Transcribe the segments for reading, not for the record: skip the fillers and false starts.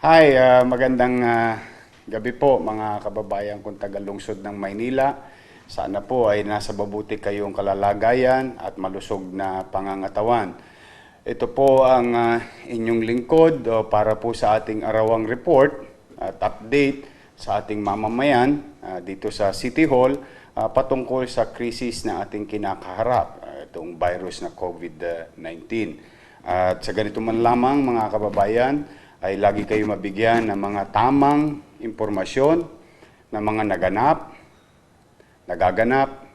Hi, magandang gabi po mga kababayan kong taga-lungsod ng Maynila. Sana po ay nasa mabuti kayong kalalagayan at malusog na pangangatawan. Ito po ang inyong lingkod para po sa ating arawang report at update sa ating mamamayan dito sa City Hall patungkol sa krisis na ating kinakaharap, itong virus na COVID-19. At sa ganito man lamang mga kababayan, ay lagi kayo mabigyan ng mga tamang impormasyon ng mga naganap, nagaganap,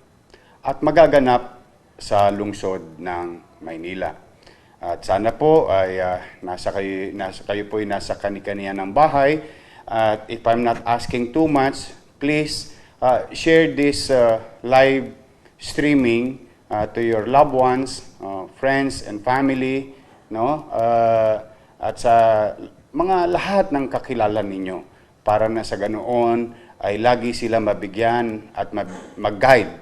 at magaganap sa lungsod ng Maynila. At sana po ay nasa kayo po ay nasa kani-kaniya ng bahay. At if I'm not asking too much, please share this live streaming to your loved ones, friends and family, no? At sa mga lahat ng kakilala ninyo para na sa ganoon ay lagi sila mabigyan at mag-guide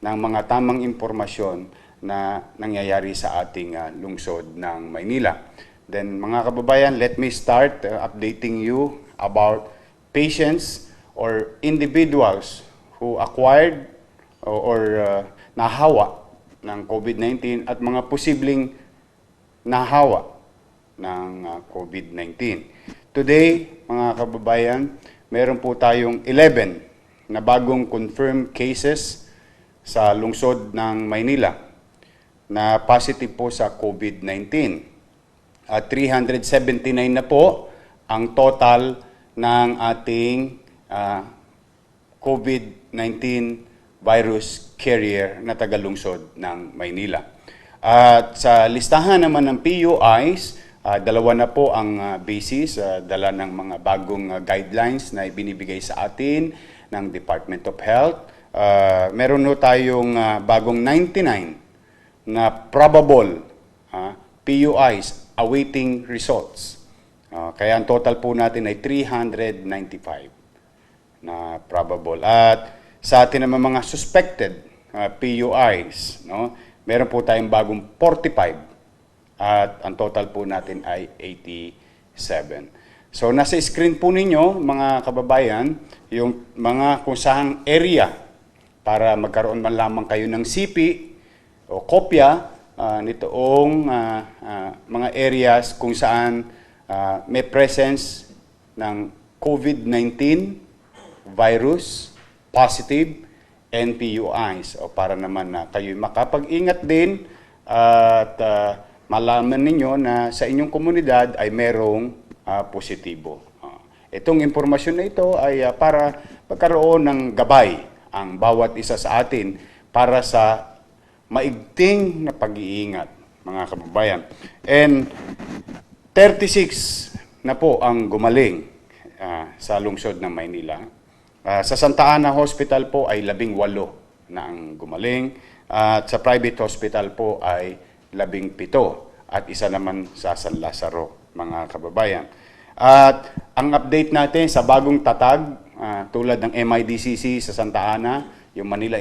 ng mga tamang impormasyon na nangyayari sa ating lungsod ng Maynila. Then mga kababayan, let me start updating you about patients or individuals who acquired or nahawa ng COVID-19 at mga posibleng nahawa ng COVID-19. Today, mga kababayan, meron po tayong 11 na bagong confirmed cases sa lungsod ng Maynila na positive po sa COVID-19. At 379 na po ang total ng ating COVID-19 virus carrier na taga-lungsod ng Maynila. At sa listahan naman ng PUIs, dalawa na po ang basis, dala ng mga bagong guidelines na ibinibigay sa atin ng Department of Health. Meron no tayong bagong 99 na probable PUIs awaiting results. Kaya ang total po natin ay 395 na probable. At sa atin naman mga suspected PUIs, no? Meron po tayong bagong 45. At ang total po natin ay 87. So nasa screen po ninyo mga kababayan yung mga kung saan area para magkaroon man lamang kayo ng CP o kopya nitoong mga areas kung saan may presence ng COVID-19 virus positive and PUIs o para naman na kayo makapag-ingat din at malaman ninyo na sa inyong komunidad ay merong positibo. Itong impormasyon na ito ay para magkaroon ng gabay ang bawat isa sa atin para sa maigting na pag-iingat, mga kababayan. And 36 na po ang gumaling sa lungsod ng Maynila. Sa Santa Ana Hospital po ay 18 na ang gumaling. At sa private hospital po ay 17 at isa naman sa San Lazaro, mga kababayan. At ang update natin sa bagong tatag tulad ng MIDCC sa Santa Ana, yung Manila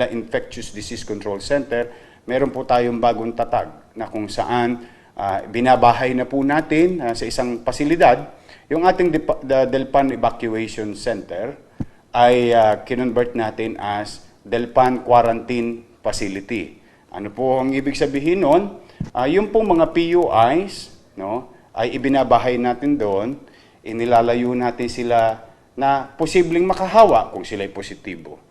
Infectious Disease Control Center, meron po tayong bagong tatag na kung saan binabahay na po natin sa isang pasilidad. Yung ating Delpan Evacuation Center ay kinonvert natin as Delpan Quarantine Facility. Ano po ang ibig sabihin nun? Yung pong mga PUIs, no, ay ibinabahay natin doon, inilalayo natin sila na posibleng makahawa kung sila'y positibo.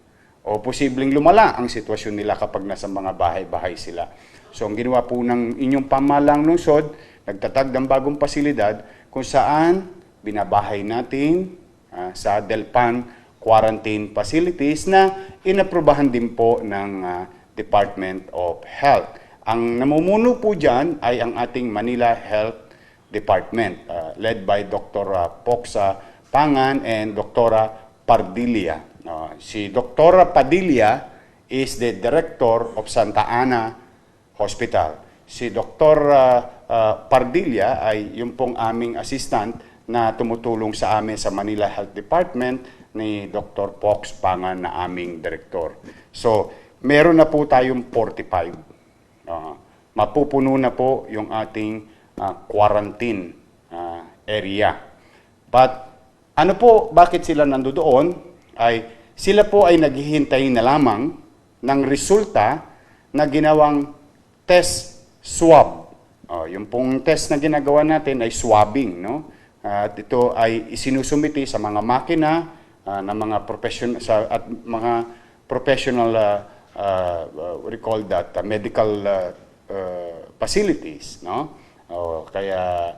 O posibleng lumala ang sitwasyon nila kapag nasa mga bahay-bahay sila. So ang ginawa po ng inyong pamahalang lungsod, nagtatag ng bagong pasilidad kung saan binabahay natin sa Delpan Quarantine Facilities na inaprubahan din po ng Department of Health. Ang namumuno po dyan ay ang ating Manila Health Department led by Dr. Poxa Pangan and Dr. Pardilla. Si Dr. Padilla is the Director of Santa Ana Hospital. Si Dr. Pardilla ay yung pong aming assistant na tumutulong sa amin sa Manila Health Department ni Dr. Pox Pangan na aming direktor. So, meron na po tayong 45. Mapupuno na po yung ating quarantine area. But ano po, bakit sila nandoon? Ay sila po ay naghihintay na lamang ng resulta na ginawang test swab. Yung pong test na ginagawa natin ay swabbing, no? At ito ay isinusumiti sa mga makina ng mga professional what we call that medical facilities, no? Kaya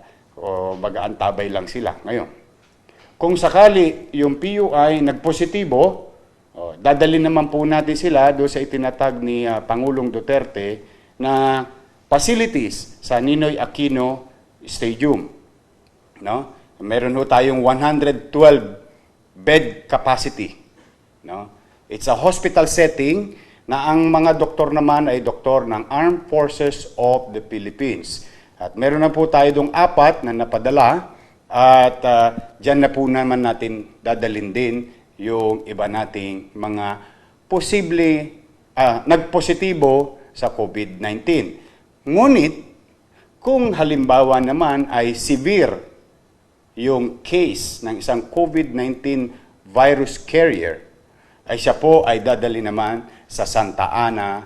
mag-aantabay lang sila ngayon. Kung sakali yung PUI nagpositibo, dadalhin naman po natin sila doon sa itinatag ni Pangulong Duterte na facilities sa Ninoy Aquino Stadium. No? Meron ho tayong 112 bed capacity. No? It's a hospital setting na ang mga doktor naman ay doktor ng Armed Forces of the Philippines. At meron na po tayo dong 4 na napadala at dyan na po naman natin dadalhin din yung iba nating mga posible nagpositibo sa COVID-19. Ngunit, kung halimbawa naman ay severe yung case ng isang COVID-19 virus carrier, ay siya po ay dadali naman sa Santa Ana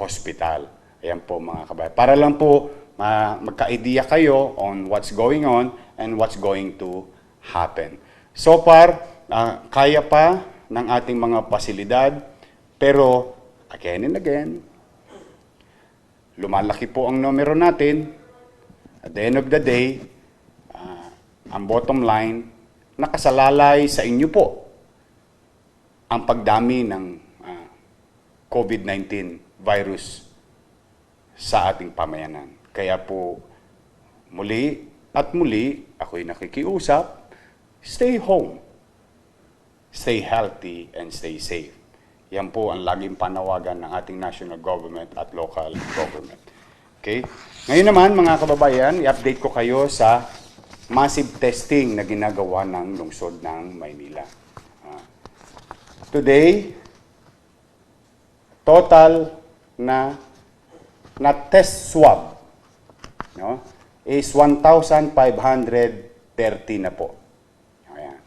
Hospital. Ayan po mga kabayan. Para lang po magka-idea kayo on what's going on and what's going to happen. So far, kaya pa ng ating mga pasilidad, pero again and again, lumalaki po ang numero natin. At the end of the day, ang bottom line, nakasalalay sa inyo po ang pagdami ng COVID-19 virus sa ating pamayanan. Kaya po, muli at muli, ako'y nakikiusap, stay home, stay healthy, and stay safe. Yan po ang laging panawagan ng ating national government at local government. Okay? Ngayon naman, mga kababayan, i-update ko kayo sa massive testing na ginagawa ng lungsod ng Maynila. Today, total na test swab, no, is 1,530 na po. Ayan.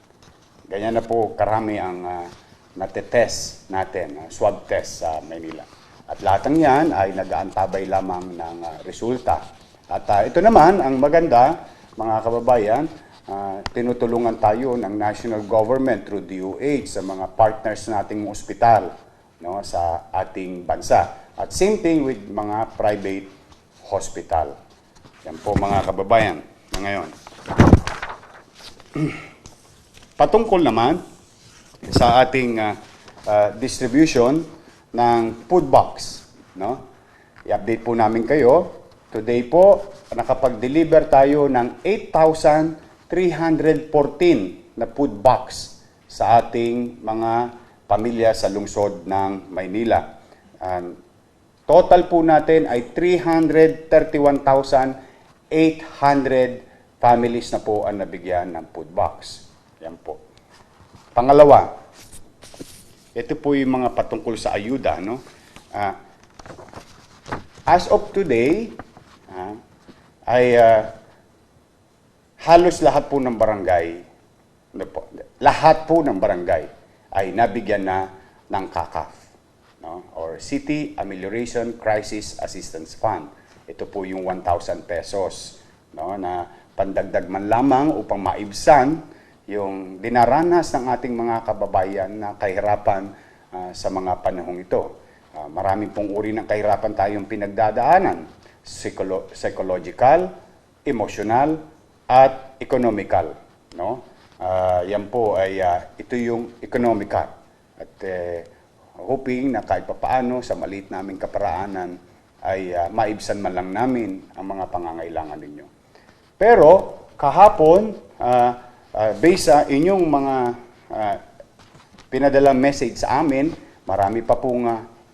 Ganyan na po karami ang natetest natin, swab test sa Maynila. At lahat ng yan ay nag-aantabay lamang ng resulta. At ito naman, ang maganda, mga kababayan, tinutulungan tayo ng national government through DOH sa mga partners nating ospital, no, sa ating bansa. At same thing with mga private hospital. Yan po mga kababayan na ngayon. Patungkol naman sa ating distribution ng food box, no? I-update po namin kayo. Today po, nakapag-deliver tayo ng 8,314 na food box sa ating mga pamilya sa lungsod ng Maynila. Total po natin ay 331,800 families na po ang nabigyan ng food box. Yan po. Pangalawa, ito po yung mga patungkol sa ayuda, no? As of today, ay halos lahat po ng barangay, lahat po ng barangay ay nabigyan na ng CACAF, no? Or City Amelioration Crisis Assistance Fund. Ito po yung 1,000 pesos, no, na pandagdag man lamang upang maibsan yung dinaranas ng ating mga kababayan na kahirapan sa mga panahong ito. Maraming pong uri ng kahirapan tayong pinagdadaanan, psychological, emotional, at economical, no? Yan po ay ito yung economical. At hoping na kahit papaano sa maliit naming kaparaanan ay maibsan man lang namin ang mga pangangailangan ninyo. Pero kahapon, based sa inyong mga pinadalang message sa amin, marami pa pong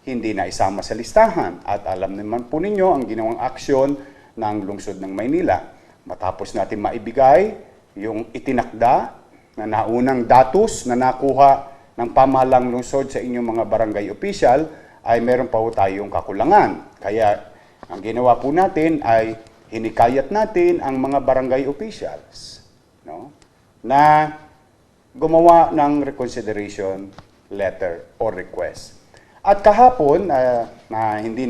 hindi na isama sa listahan. At alam naman po ninyo ang ginawang aksyon ng lungsod ng Maynila. Matapos natin maibigay yung itinakda na naunang datos na nakuha ng pamahalang lungsod sa inyong mga barangay official, ay meron pa po tayong kakulangan. Kaya ang ginawa po natin ay hinikayat natin ang mga barangay officials no, na gumawa ng reconsideration letter or request. At kahapon, hindi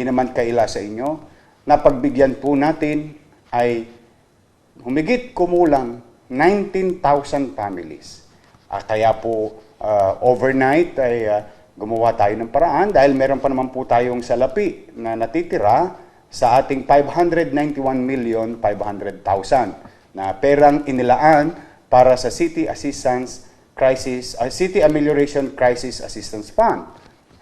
naman kaila sa inyo, napagbigyan po natin ay humigit kumulang 19,000 families. Kaya po overnight ay gumawa tayo ng paraan dahil meron pa naman po tayong salapi na natitira sa ating 591,500,000 na perang inilaan para sa City Amelioration Crisis Assistance Fund.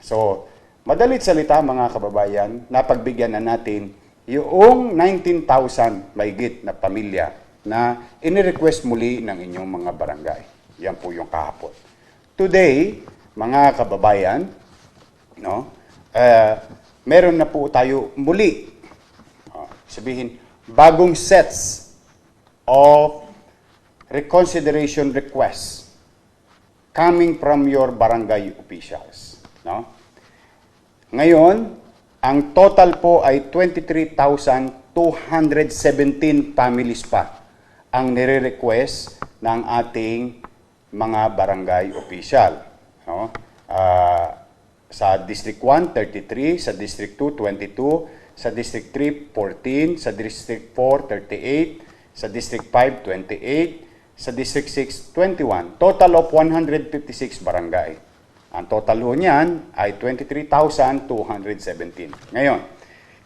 So, madalit salita mga kababayan, napagbigyan na natin yung 19,000 mahigit na pamilya na inirequest muli ng inyong mga barangay. Yan po yung kahapon. Today, mga kababayan, no, meron na po tayo muli, sabihin, bagong sets of reconsideration requests coming from your barangay officials. No? Ngayon, ang total po ay 23,217 families pa ang nire-request ng ating mga barangay official. No? Sa District 1, 33, sa District 2, 22, sa District 3, 14, sa District 4, 38, sa District 5, 28, sa District 6, 21. Total of 156 barangay. Ang total ho niyan ay 23,217. Ngayon,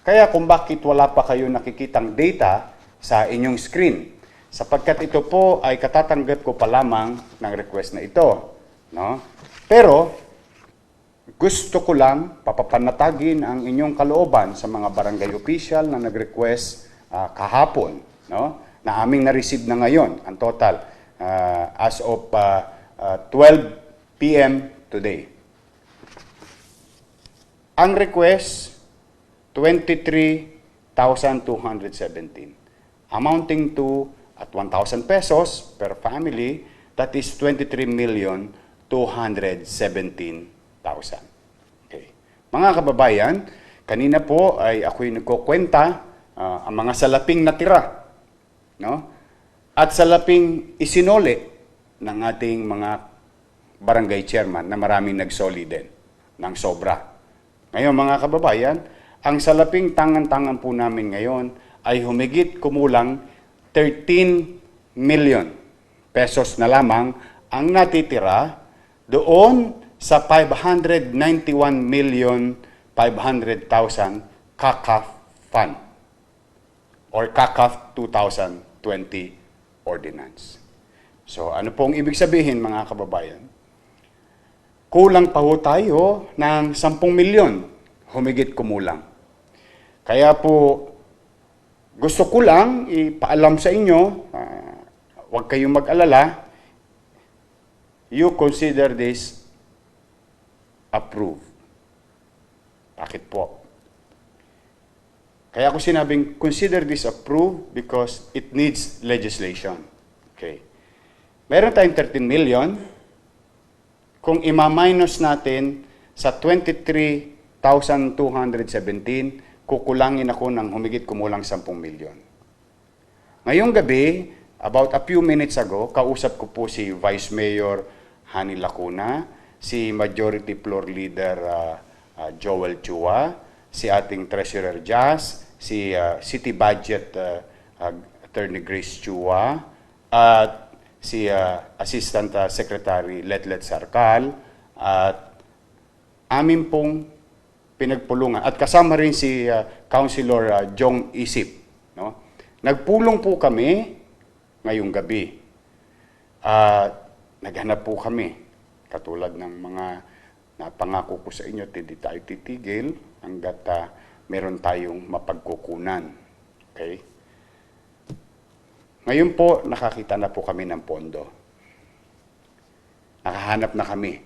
kaya kung bakit wala pa kayo nakikitang data sa inyong screen, sapagkat ito po ay katatanggap ko pa lamang ng request na ito. No? Pero, gusto ko lang papapanatagin ang inyong kalooban sa mga barangay official na nag-request kahapon, no? Na aming na-receive na ngayon, ang total, as of 12 p.m. today. Ang request, 23,217, amounting to at 1,000 pesos per family, that is 23,217,000. Okay. Mga kababayan, kanina po ay ako'y nagkukwenta ang mga salaping natira, no? At salaping isinoli ng ating mga barangay chairman na maraming nagsoli din ng sobra. Ngayon mga kababayan, ang salaping tangan-tangan po namin ngayon ay humigit kumulang 13 million pesos na lamang ang natitira doon sa 591,500,000 CACAF Fund or CACAF 2020 Ordinance. So ano pong ibig sabihin mga kababayan? Kulang pa ho tayo ng 10 milyon, humigit kumulang. Kaya po gusto ko lang ipaalam sa inyo, huwag kayong mag-alala, you consider this approved. Bakit po? Kaya ako sinabing, consider this approved because it needs legislation. Okay. Meron tayong 13 million. Kung ima-minus natin sa 23,217, kukulangin ako ng humigit kumulang 10 milyon. Ngayong gabi, about a few minutes ago, kausap ko po si Vice Mayor Hani Lacuna, si Majority Floor Leader Joel Chua, si ating Treasurer Jazz, si City Budget Attorney Grace Chua, at si Assistant Secretary Letlet Sarkal, at amin pong pinagpulungan. At kasama rin si Councilor Jong Isip. No? Nagpulong po kami ngayong gabi. Naghanap po kami. Katulad ng mga napangako ko sa inyo, hindi tayo titigil hanggat meron tayong mapagkukunan. Okay? Ngayon po, nakakita na po kami ng pondo. Nakahanap na kami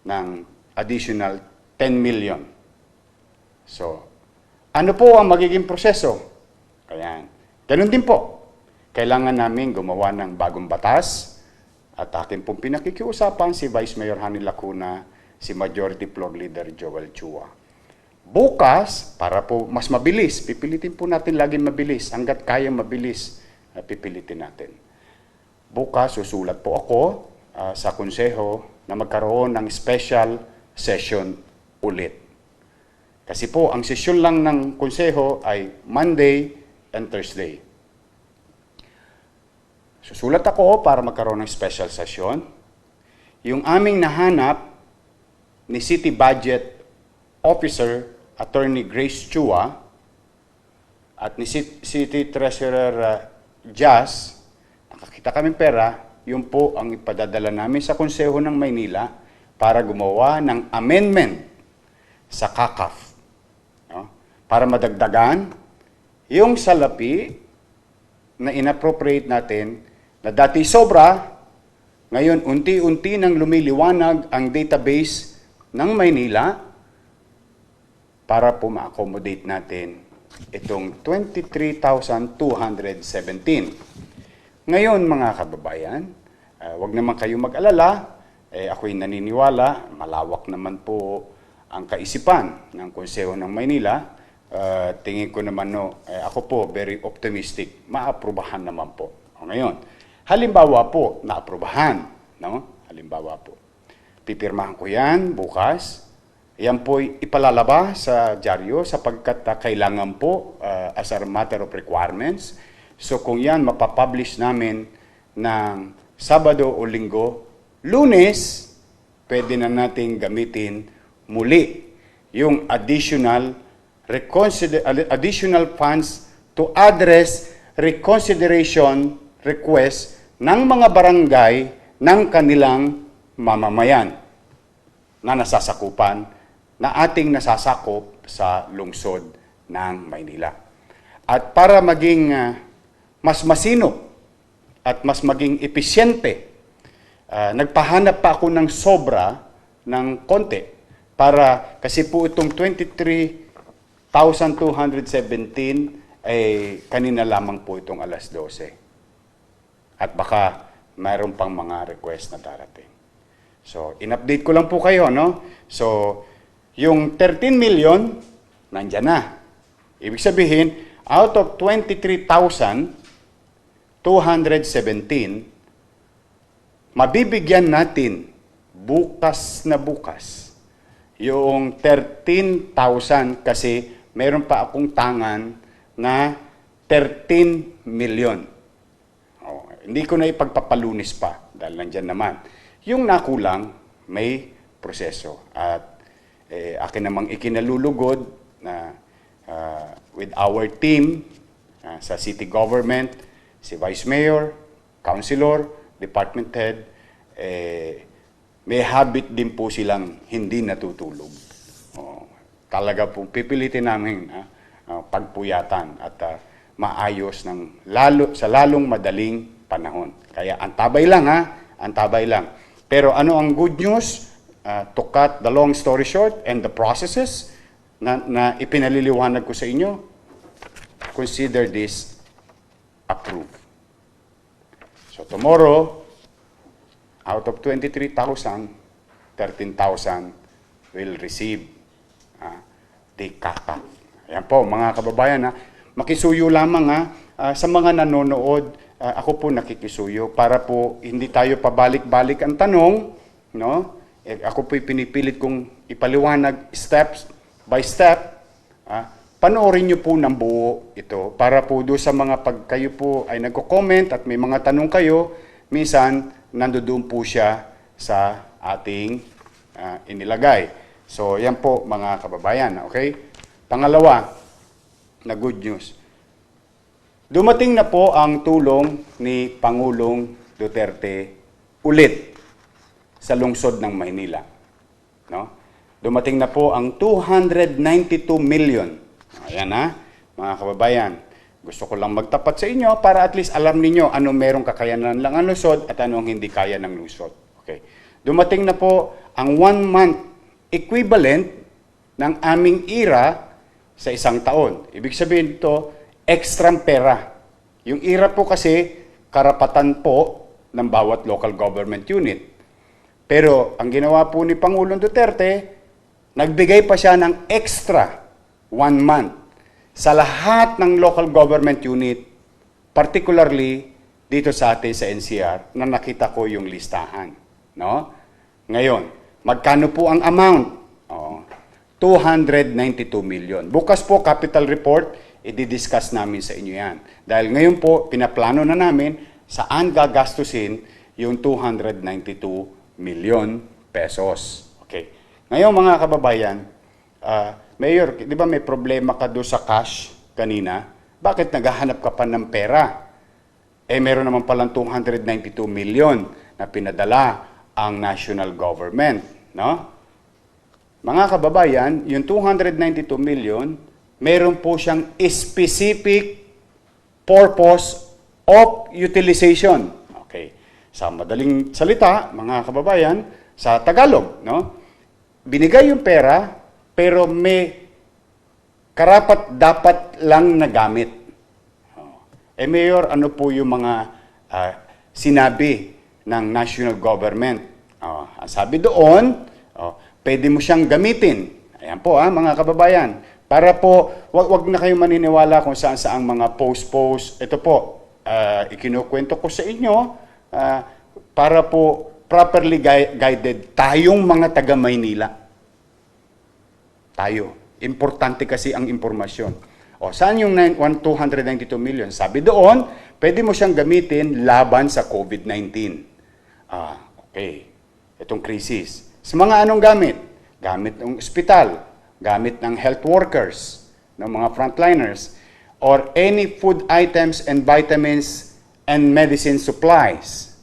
ng additional 10 million. So, ano po ang magiging proseso? Ayan. Ganun din po. Kailangan namin gumawa ng bagong batas at akin pong pinakikiusapan si Vice Mayor Hani Lacuna, si Majority Floor Leader Joel Chua. Bukas, para po mas mabilis, pipilitin po natin laging mabilis, hanggat kaya mabilis pipilitin natin. Bukas, susulat po ako sa konseho na magkaroon ng special session ulit. Kasi po, ang sesyon lang ng konseho ay Monday and Thursday. Susulat ako para magkaroon ng special session. Yung aming nahanap ni City Budget Officer Attorney Grace Chua at ni City Treasurer Jazz, nakakita kaming pera, yun po ang ipadadala namin sa Konseho ng Maynila para gumawa ng amendment sa CACAF. No? Para madagdagan yung salapi na inappropriate natin na dati sobra, ngayon unti-unti nang lumiliwanag ang database ng Maynila para po ma-accommodate natin itong 23,217. Ngayon mga kababayan, wag naman kayo mag-alala, ako'y naniniwala, malawak naman po ang kaisipan ng Konseho ng Maynila. Tingin ko naman, ako po very optimistic, maaprubahan naman po. Ngayon, halimbawa po, naaprubahan, no? Halimbawa po, pipirmahan ko yan bukas. Yan po ipalalabas sa dyaryo sapagkat kailangan po as a matter of requirements. So kung yan mapapublish namin ng Sabado o Linggo, Lunes, pwede na nating gamitin muli yung additional funds to address reconsideration request ng mga barangay ng kanilang mamamayan na nasasakupan na ating nasasakop sa lungsod ng Maynila. At para maging mas masinop at mas maging episyente, nagpahanap pa ako ng sobra ng konti para kasi po itong 23,217 ay kanina lamang po itong alas 12. At baka mayroon pang mga request na darating. So, in-update ko lang po kayo, no? So, yung 13 million, nandyan na. Ibig sabihin, out of 23,217, mabibigyan natin bukas na bukas yung 13,000 kasi meron pa akong tangan na 13 million. Hindi ko na ipagpapalunis pa dahil nandyan naman. Yung nakulang, may proseso. At akin namang ikinalulugod na with our team sa city government, si Vice Mayor, Councilor, Department Head, may habit din po silang hindi natutulog. Talaga po pipilitin namin pagpuyatan at maayos sa lalong madaling panahon. Kaya antabay lang antabay lang. Pero ano ang good news? To cut the long story short and the processes na ipinaliliwanag ko sa inyo, consider this approved. So tomorrow, out of 23,000, 13,000 will receive the CACAF. Ayan po mga kababayan, makisuyo lamang sa mga nanonood, ako po nakikisuyo para po hindi tayo pabalik-balik ang tanong, no? Ako po'y pinipilit kong ipaliwanag steps by step. Panoorin nyo po ng buo ito para po doon sa mga pag kayo po ay nagko-comment at may mga tanong kayo, minsan nandoon po siya sa ating inilagay. So yan po mga kababayan, okay? Pangalawa na good news. Dumating na po ang tulong ni Pangulong Duterte ulit sa lungsod ng Maynila. No? Dumating na po ang 292 million. Ayan mga kababayan. Gusto ko lang magtapat sa inyo para at least alam niyo ano merong kakayanan lang ang lungsod at ano ang hindi kaya ng lungsod. Okay. Dumating na po ang 1 month equivalent ng aming IRA sa isang taon. Ibig sabihin ito, extra pera. Yung IRA po kasi karapatan po ng bawat local government unit. Pero ang ginawa po ni Pangulong Duterte, nagbigay pa siya ng extra 1 month sa lahat ng local government unit particularly dito sa atin sa NCR na nakita ko yung listahan. No? Ngayon, magkano po ang amount? 292 million. Bukas po, capital report, i-discuss namin sa inyo yan. Dahil ngayon po, pinaplano na namin saan gagastusin yung 292 million pesos. Okay. Ngayon mga kababayan, Mayor, di ba may problema ka doon sa cash kanina? Bakit naghahanap ka pa ng pera? Meron naman palang 292 million na pinadala ang national government. No? Mga kababayan, yung 292 million, meron po siyang specific purpose of utilization. Okay. Sa madaling salita, mga kababayan, sa Tagalog, no? Binigay yung pera, pero may karapat dapat lang na gamit. Mayor, ano po yung mga sinabi ng national government? Sabi doon, pwede mo siyang gamitin. Ayan po mga kababayan. Para po, wag na kayong maniniwala kung saan-saang mga post-post. Ito po, ikinukwento ko sa inyo para po properly guided tayong mga taga-Maynila. Tayo. Importante kasi ang impormasyon. Saan yung 292 million? Sabi doon, pwede mo siyang gamitin laban sa COVID-19. Okay. Itong krisis. Sa mga anong gamit? Gamit ng ospital, gamit ng health workers, ng mga frontliners, or any food items and vitamins and medicine supplies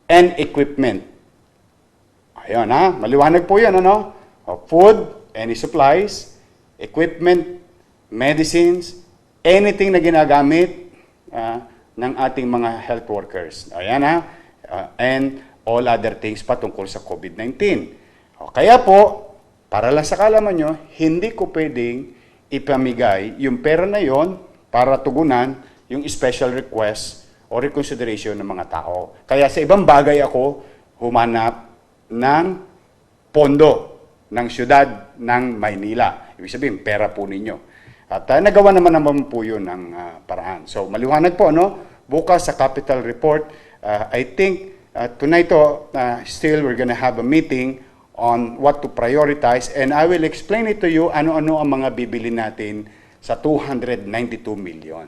and equipment. Ayun maliwanag po yan, ano? Food, any supplies, equipment, medicines, anything na ginagamit ng ating mga health workers. Ayan and all other things patungkol sa COVID-19. Kaya po, para lang sa kalaman nyo, hindi ko pwedeng ipamigay yung pera na yon para tugunan yung special request o reconsideration ng mga tao. Kaya sa ibang bagay ako humanap ng pondo ng siyudad ng Maynila. Ibig sabihin, pera po ninyo. At nagawa naman po yun ng paraan. So, maliwanag po, no? Bukas sa capital report, I think tonight, still we're gonna have a meeting on what to prioritize, and I will explain it to you ano-ano ang mga bibili natin sa 292 million.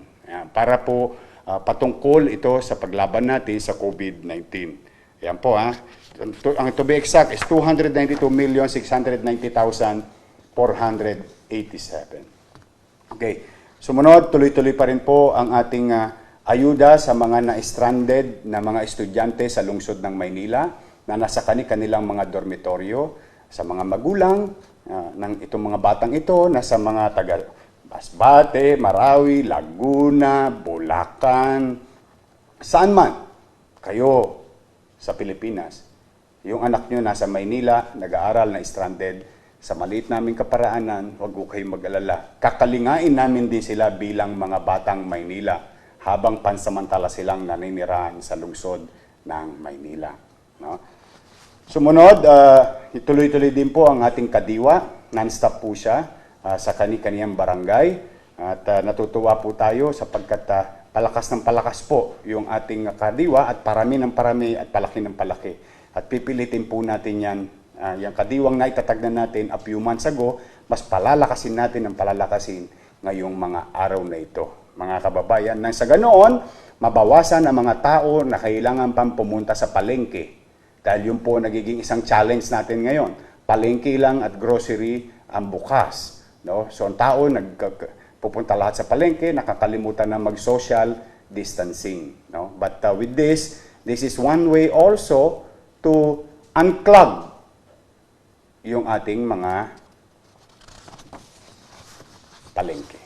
Para po patungkol ito sa paglaban natin sa COVID-19. Yan po ang to be exact is 292,690,487. Okay. Sumunod, tuloy-tuloy pa rin po ang ating ayuda sa mga na-stranded na mga estudyante sa lungsod ng Maynila na nasa kanilang mga dormitoryo, sa mga magulang ng itong mga batang ito, nasa mga taga Masbate, Marawi, Laguna, Bulacan, saan man kayo sa Pilipinas. Yung anak nyo nasa Maynila, nag-aaral na stranded, sa maliit naming kaparaanan, huwag ko kayong mag-alala. Kakalingain namin din sila bilang mga batang Maynila habang pansamantala silang naninirahan sa lungsod ng Maynila. No? Sumunod, ituloy-tuloy din po ang ating kadiwa. Non-stop po siya sa kani-kaniyang barangay. At natutuwa po tayo sapagkat palakas ng palakas po yung ating kadiwa at parami ng parami at palaki ng palaki. At pipilitin po natin yan. Yung kadiwang na itatag na natin a few months ago, mas palalakasin natin ang palalakasin ngayong mga araw na ito. Mga kababayan, nang sa ganoon, mabawasan ang mga tao na kailangan pang pumunta sa palengke. Dahil yun po nagiging isang challenge natin ngayon. Palengke lang at grocery ang bukas. No? So ang tao pupunta lahat sa palengke, nakakalimutan na mag-social distancing. No? But with this is one way also to unclog yung ating mga palengke.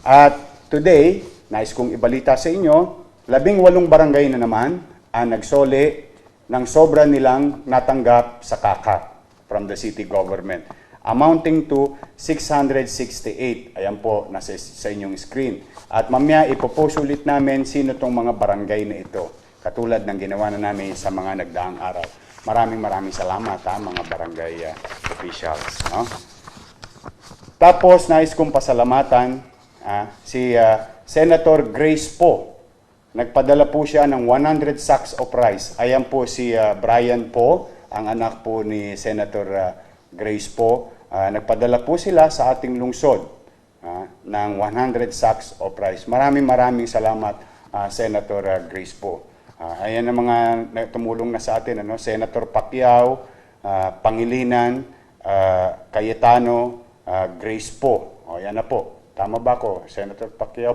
At today, nais kong ibalita sa inyo, 18 barangay na naman ang nagsoli ng sobra nilang natanggap sa KAKAP from the city government, amounting to 668. Ayan po, nasa sa inyong screen. At mamaya ipopost ulit namin sino tong mga barangay na ito, katulad ng ginawa na namin sa mga nagdaang araw. Maraming salamat mga barangay officials. No? Tapos, nais kong pasalamatan si Senator Grace Poe Nagpadala po siya ng 100 sacks of rice. Ayan po si Brian po, ang anak po ni Senator Grace po. Nagpadala po sila sa ating lungsod ng 100 sacks of rice. Maraming salamat, Senator Grace po. Ayan ang mga tumulong na sa atin, Senator Pacquiao, Pangilinan, Cayetano, Grace po. O, yan na po. Tama ba ko? Senator Pacquiao.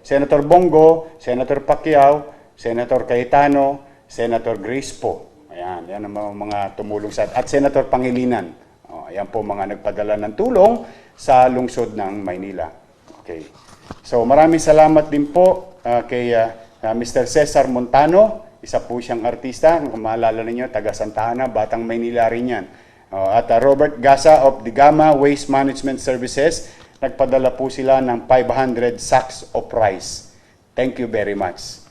Senator Bongo, Senator Pacquiao, Senator Cayetano, Senator Grace po. Ayan, yan ang mga tumulong sa at Senator Pangilinan. O, ayan po mga nagpadala ng tulong sa lungsod ng Maynila. Okay. So maraming salamat din po kay Mr. Cesar Montano. Isa po siyang artista. Kung maalala ninyo, taga Santa Ana, Batang Maynila rin yan. At Robert Gasa of Digama Waste Management Services. Nagpadala po sila ng 500 sacks of rice. Thank you very much,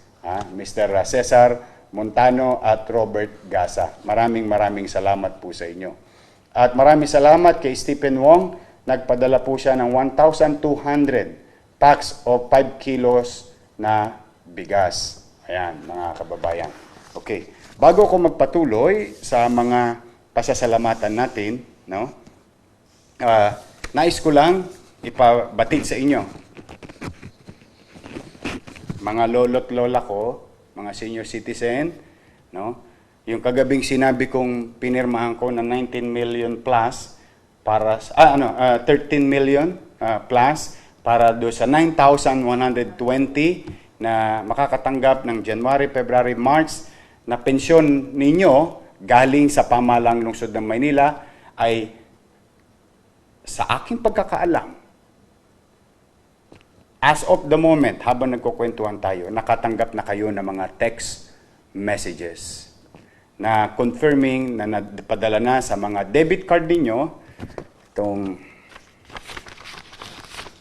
Mr. Cesar Montano at Robert Gasa. Maraming salamat po sa inyo. At maraming salamat kay Stephen Wong. Nagpadala po siya ng 1,200 packs of 5 kilos na bigas. Ayan, mga kababayan. Okay. Bago ko magpatuloy sa mga pasasalamatan natin, nais ko lang ipabatid sa inyo. Mga lolo't lola ko, mga senior citizen, yung kagabing sinabi kong pinirmahan ko na 19 million plus para 13 million plus para do sa 9,120 na makakatanggap ng January, February, March na pensyon ninyo galing sa pamahalang lungsod ng Maynila ay sa aking pagkakaalam, as of the moment, habang nagkukwentuhan tayo, nakatanggap na kayo ng mga text messages na confirming na napadala na sa mga debit card ninyo.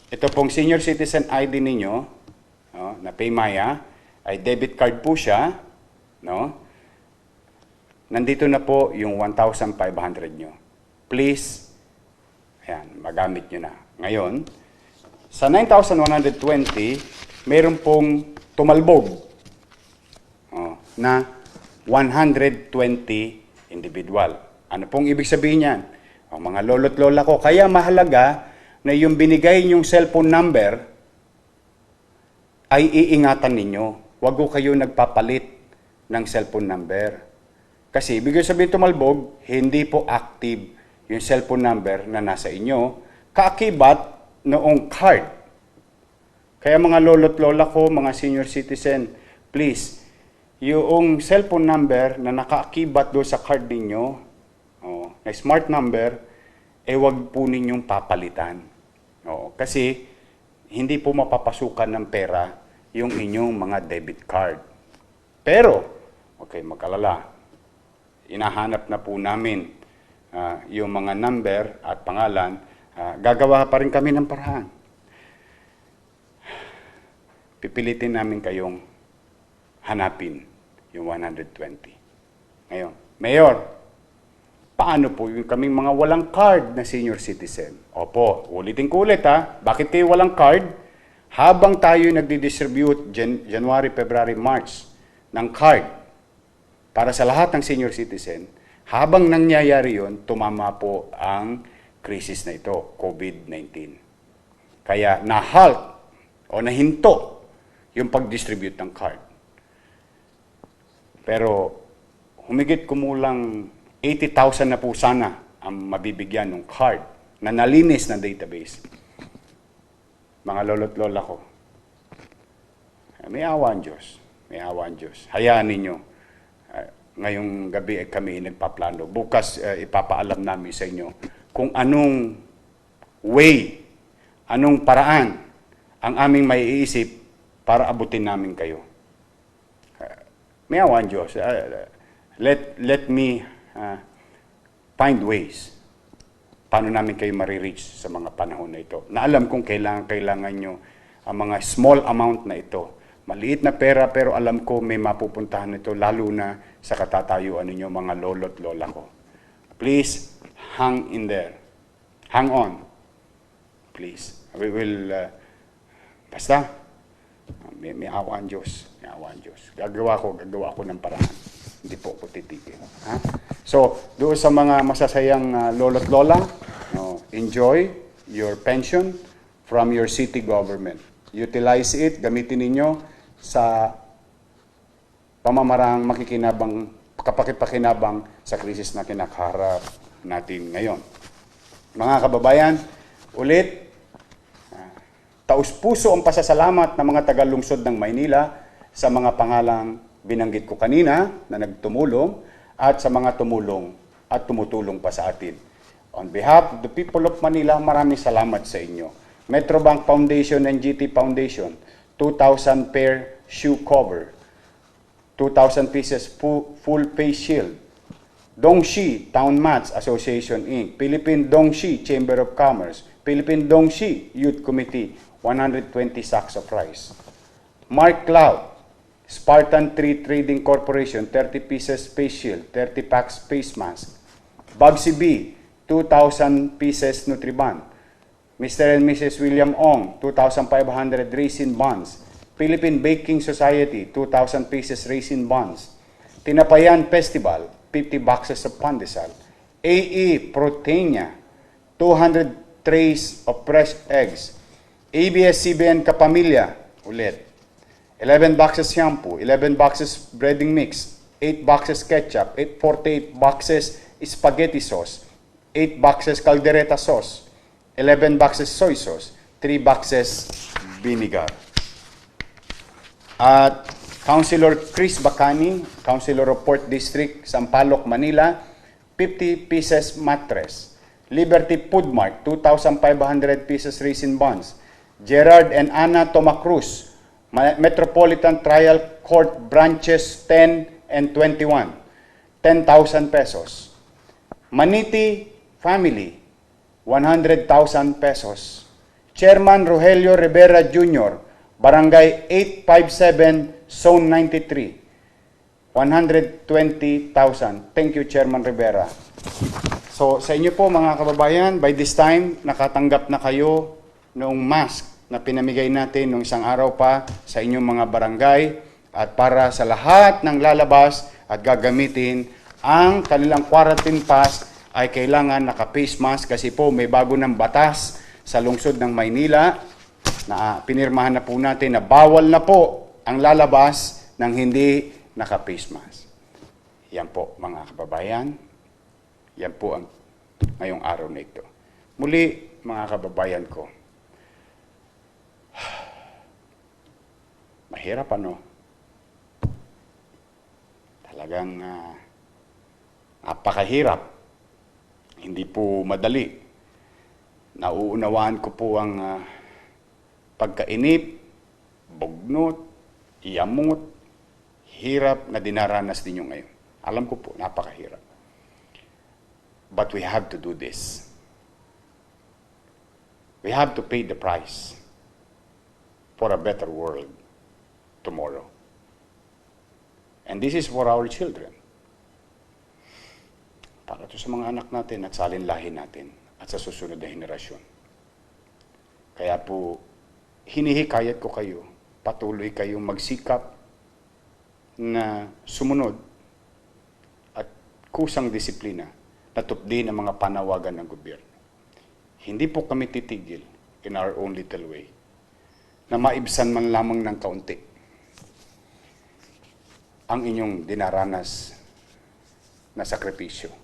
Ito pong senior citizen ID ninyo, na Paymaya, ay debit card po siya. Nandito na po yung 1,500 nyo. Please, ayan, magamit nyo na. Ngayon, sa 9,120, mayroon pong tumalbog na 120 individual. Ano pong ibig sabihin yan? Ang mga lolo't lola ko, kaya mahalaga na yung binigay nyong cellphone number ay iingatan ninyo. Huwag ko kayo nagpapalit ng cellphone number. Kasi ibig sabihin tumalbog, hindi po active yung cellphone number na nasa inyo. Kaakibat noong card. Kaya mga lolo't lola ko, mga senior citizen, please, yung cellphone number na nakaakibat doon sa card ninyo, na smart number, wag po ninyong papalitan. Kasi hindi po mapapasukan ng pera yung inyong mga debit card. Pero, okay, mag-alala, inahanap na po namin yung mga number at pangalan. Gagawa pa rin kami ng paraan. Pipilitin namin kayong hanapin yung 120. Ngayon, Mayor, paano po yung kaming mga walang card na senior citizen? Opo, ulitin ko ulit Bakit kayo walang card? Habang tayo nagdi-distribute January, February, March ng card para sa lahat ng senior citizen, habang nangyayari yon, tumama po ang krisis na ito, COVID-19. Kaya na-halt o nahinto yung pag-distribute ng card. Pero humigit kumulang 80,000 na po sana ang mabibigyan ng card na nalinis na database. Mga lolo't lola ko, may awa ang Diyos. May awa ang Diyos. Hayaan ninyo. Ngayong gabi ay kami nagpaplano. Bukas ipapaalam namin sa inyo kung anong way, anong paraan ang aming maiisip para abutin namin kayo. May awa ang Diyos. Let me find ways paano namin kayo marireach sa mga panahon na ito. Na alam kong kailangan nyo ang mga small amount na ito. Maliit na pera pero alam ko may mapupuntahan nito lalo na sa katatayuan ninyo mga lolo't lola ko. Please, hang in there. Hang on. Please. We will, basta, May awa ang Diyos. May awa ang Diyos. Gagawa ko ng paraan. Hindi po ako titigil. Ha? So, doon sa mga masasayang lolo't lola, no, enjoy your pension from your city government. Utilize it, gamitin ninyo sa pamamarang kapakipakinabang sa krisis na kinakaharap natin ngayon. Mga kababayan, ulit, taus-puso ang pasasalamat ng mga taga-lungsod ng Maynila sa mga pangalang binanggit ko kanina na nagtumulong at sa mga tumulong at tumutulong pa sa atin. On behalf of the people of Manila, maraming salamat sa inyo. Metrobank Foundation and GT Foundation, 2,000 pair shoe cover, 2,000 pieces full face shield. Dongshi Town Mats Association Inc., Philippine Dongshi Chamber of Commerce, Philippine Dongshi Youth Committee, 120 sacks of rice. Mark Cloud, Spartan Tree Trading Corporation, 30 pieces face shield, 30 packs face mask. Bugsy B, 2,000 pieces Nutriband. Mr. and Mrs. William Ong, 2,500 raisin buns. Philippine Baking Society, 2,000 pieces raisin buns. Tinapayan Festival, 50 boxes of pandesal. AE Proteina, 200 trays of fresh eggs. ABS-CBN Kapamilya, ulit. 11 boxes shampoo, 11 boxes breading mix, 8 boxes ketchup, 48 boxes spaghetti sauce, 8 boxes caldereta sauce, 11 boxes soy sauce, 3 boxes vinegar. At Councilor Chris Bacani, Councilor of Port District, Sampaloc, Manila, 50 pieces mattress. Liberty Food Mart, 2,500 pieces raisin buns. Gerard and Ana Tomacruz, Metropolitan Trial Court Branches 10 and 21, 10,000 pesos. Maniti Family, 100,000 pesos. Chairman Rogelio Rivera Jr., Barangay 857, Zone 93, 120,000. Thank you, Chairman Rivera. So, sa inyo po mga kababayan, by this time, nakatanggap na kayo noong mask na pinamigay natin noong isang araw pa sa inyong mga barangay at para sa lahat ng lalabas at gagamitin ang kanilang quarantine pass ay kailangan naka-face mask kasi po may bago ng batas sa lungsod ng Maynila na pinirmahan na po natin na bawal na po ang lalabas ng hindi naka-face mask. Yan po mga kababayan, yan po ang ngayong araw na ito. Muli mga kababayan ko, mahirap ano? Talagang napakahirap. Hindi po madali. Nauunawaan ko po ang pagkainip, bugnot, iyamot, hirap na dinaranas ninyo ngayon. Alam ko po, napakahirap. But we have to do this. We have to pay the price for a better world tomorrow. And this is for our children. Para ito sa mga anak natin at sa alinlahi natin at sa susunod na henerasyon. Kaya po, hinihikayat ko kayo, patuloy kayong magsikap na sumunod at kusang disiplina na tupdin ang mga panawagan ng gobyerno. Hindi po kami titigil in our own little way na maibsan man lamang ng kaunti ang inyong dinaranas na sakripisyo.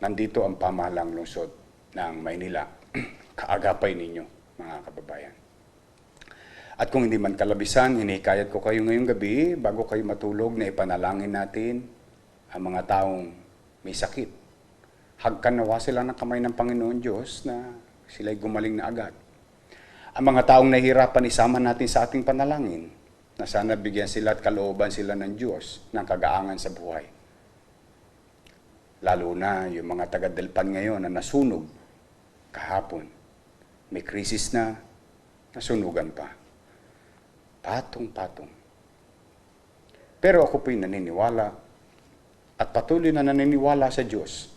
Nandito ang pamahalang lungsod ng Maynila. Kaagapay ninyo, mga kababayan. At kung hindi man kalabisan, hinihikayat ko kayo ngayong gabi, bago kayo matulog, na ipanalangin natin ang mga taong may sakit. Hagkan nawa sila ng kamay ng Panginoon Diyos na sila'y gumaling na agad. Ang mga taong nahihirapan, isama natin sa ating panalangin na sana bigyan sila at kalooban sila ng Diyos ng kagaangan sa buhay. Lalo na yung mga taga-Delpan ngayon na nasunog kahapon. May krisis na, nasunugan pa. Patong-patong. Pero ako po'y naniniwala at patuloy na naniniwala sa Diyos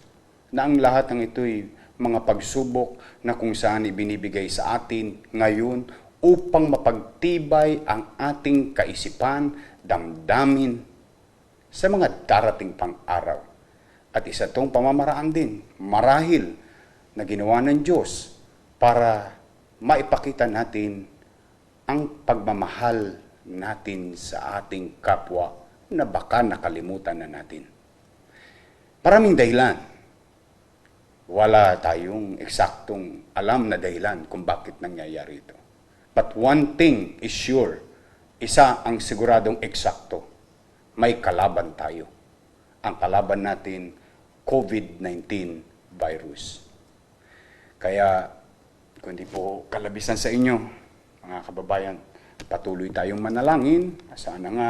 na ang lahat ng ito'y mga pagsubok na kung saan ibinibigay sa atin ngayon upang mapagtibay ang ating kaisipan, damdamin sa mga darating pang araw. At isa itong pamamaraan din, marahil, na ginawa ng Diyos para maipakita natin ang pagmamahal natin sa ating kapwa na baka nakalimutan na natin. Maraming dahilan. Wala tayong eksaktong alam na dahilan kung bakit nangyayari ito. But one thing is sure, isa ang siguradong eksakto, may kalaban tayo. Ang kalaban natin, COVID-19 virus. Kaya, kung di po kalabisan sa inyo, mga kababayan, patuloy tayong manalangin, sana nga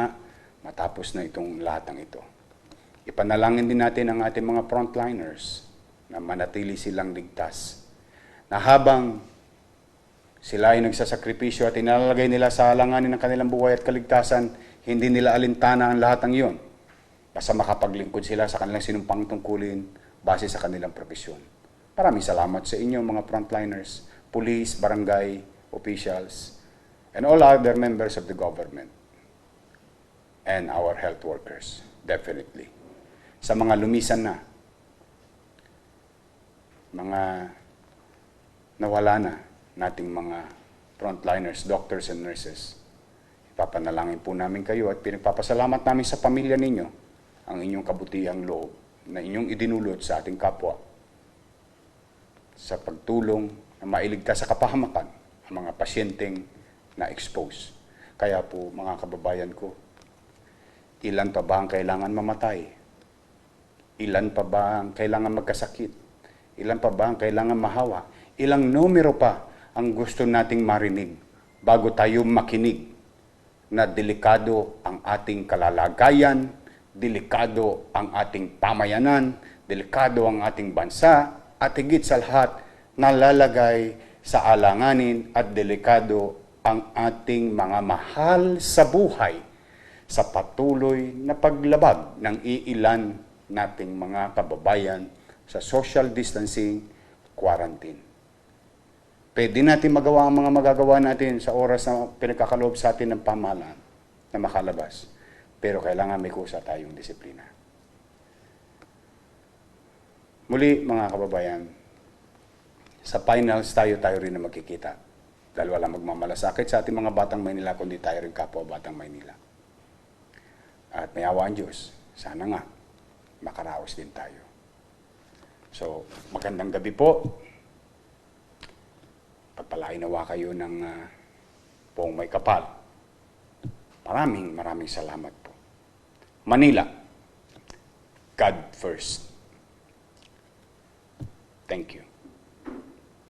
matapos na itong lahat ng ito. Ipanalangin din natin ang ating mga frontliners na manatili silang ligtas. Na habang sila ay nagsasakripisyo at inalalagay nila sa alanganin ng kanilang buhay at kaligtasan, hindi nila alintana ang lahat ng iyon. Basta makapaglingkod sila sa kanilang sinumpang tungkulin base sa kanilang profesyon. Maraming salamat sa inyo mga frontliners, police, barangay, officials, and all other members of the government and our health workers, definitely. Sa mga lumisan na, mga nawala na nating mga frontliners, doctors and nurses, ipapanalangin po namin kayo at pinagpapasalamat namin sa pamilya ninyo ang inyong kabutihang loob na inyong idinulot sa ating kapwa sa pagtulong na mailigtas sa kapahamakan ang mga pasyenteng na-expose. Kaya po mga kababayan ko, ilan pa ba ang kailangan mamatay? Ilan pa ba ang kailangan magkasakit? Ilan pa ba ang kailangan mahawa? Ilang numero pa ang gusto nating marinig bago tayo makinig na delikado ang ating kalalagayan, delikado ang ating pamayanan, delikado ang ating bansa, at higit sa lahat, nalalagay sa alanganin at delikado ang ating mga mahal sa buhay sa patuloy na paglabag ng iilan nating mga kababayan sa social distancing, quarantine. Pwede natin magawa ang mga magagawa natin sa oras na pinagkakaloob sa atin ng pamahalaan na makalabas. Pero kailangan may kusa tayong disiplina. Muli, mga kababayan, sa finals tayo rin na magkikita. Dahil walang magmamalasakit sa ating mga batang Maynila, kundi tayo rin kapwa batang Maynila. At may awa ang Diyos. Sana nga, makaraos din tayo. So, magandang gabi po. Pagpalain nawa kayo ng poong may kapal. Maraming salamat po. Manila, God first. Thank you.